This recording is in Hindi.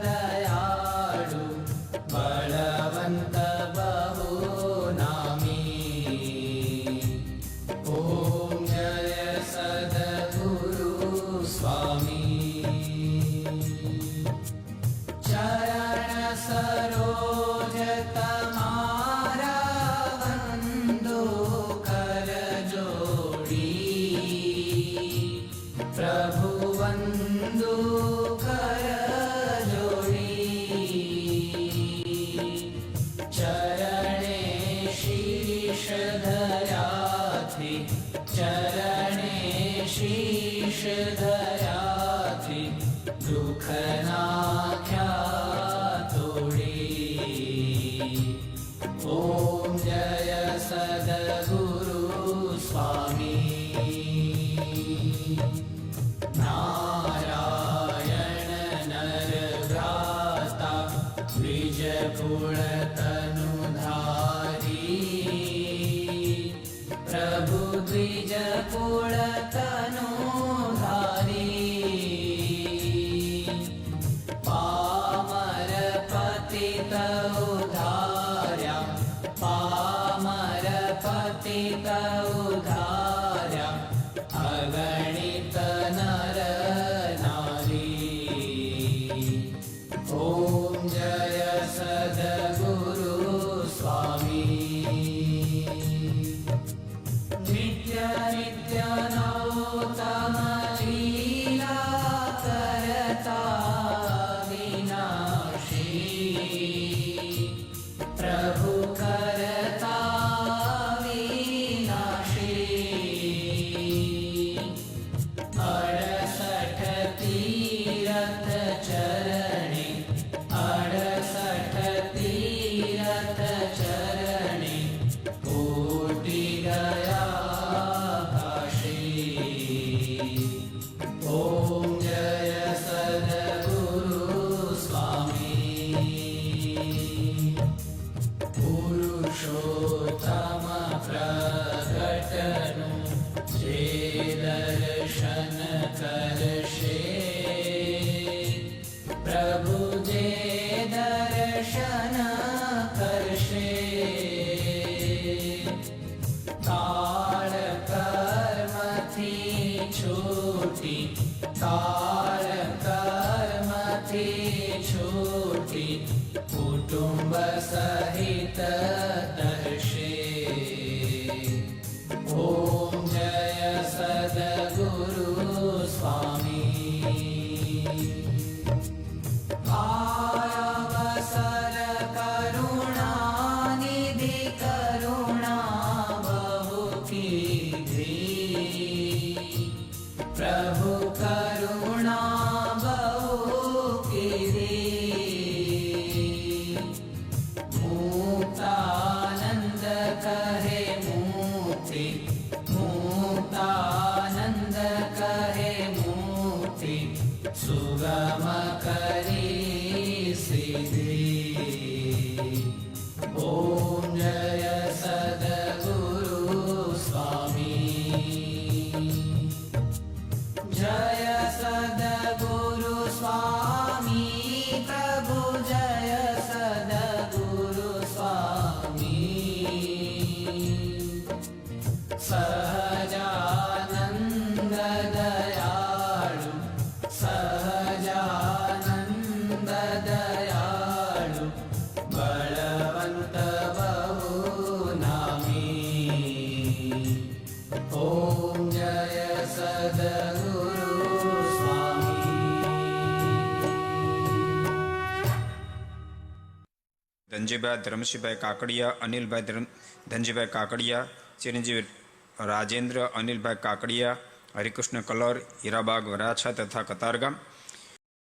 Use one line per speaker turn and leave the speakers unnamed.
दयाळु बलवंत बहु नामी। ओम जय सद्गुरु स्वामी। चरण सरोज तमारा वंदो कर जोड़ी। प्रभु वंदो कर जोड़ी। चरणे शीश धरा थी। चरणे शीश धरा थी। दुख नाख्या तोड़ी। ओम जय सद्गुरु स्वामी। नारायण नर भ्राता द्विज कुल तनुधारी। प्रभु द्विज कुल तनुधारी। पामर पतित उद्धार्या। पामर पतित उद्धार्या। अगणित नर नारी। ओम जय सद्गुरु स्वामी। नित्य नित्य नौतम लीला करता विनाशी। प्रभु करता विनाशी। 68 तीरथ चरणे। 68 तीरथ चरणे। कोटि गया काशी। ओम जय सद्गुरु स्वामी। पुरुषोत्तम प्रकटनु जे दर्शन करशे। प्रभु जे दर्शन करशे। काल कर्म थी छूटी। काल कर्म थी छूटी। कुटुंब सहित दर्शे। ओम जय सद्गुरु स्वामी। आयवसर करुणा निधि करुणा बहु कीधी। प्रभु करुणा बहु कीधी। मुक्तानंद कहे मुक्ति। मुक्तानंद कहे मुक्ति। सुगम करी सिद्धि। ओम जय सद्गुरु स्वामी। जय सद्गुरु स्वामी। प्रभु जय सद्गुरु स्वामी। सहजानंद दयाळु। सहजानंद दयाळु बलवंत बहु नामी। ओम जय सद्गुरु स्वामी।
ધનજીભાઈ ધર્મસિંહભાઈ કાકડિયા, અનિલભાઈ ધનજીભાઈ કાકડિયા, ચિરંજીવી રાજેન્દ્ર અનિલભાઈ કાકડિયા, હરિકૃષ્ણ કલર, હીરાબાગ વરાછા તથા કતારગામ,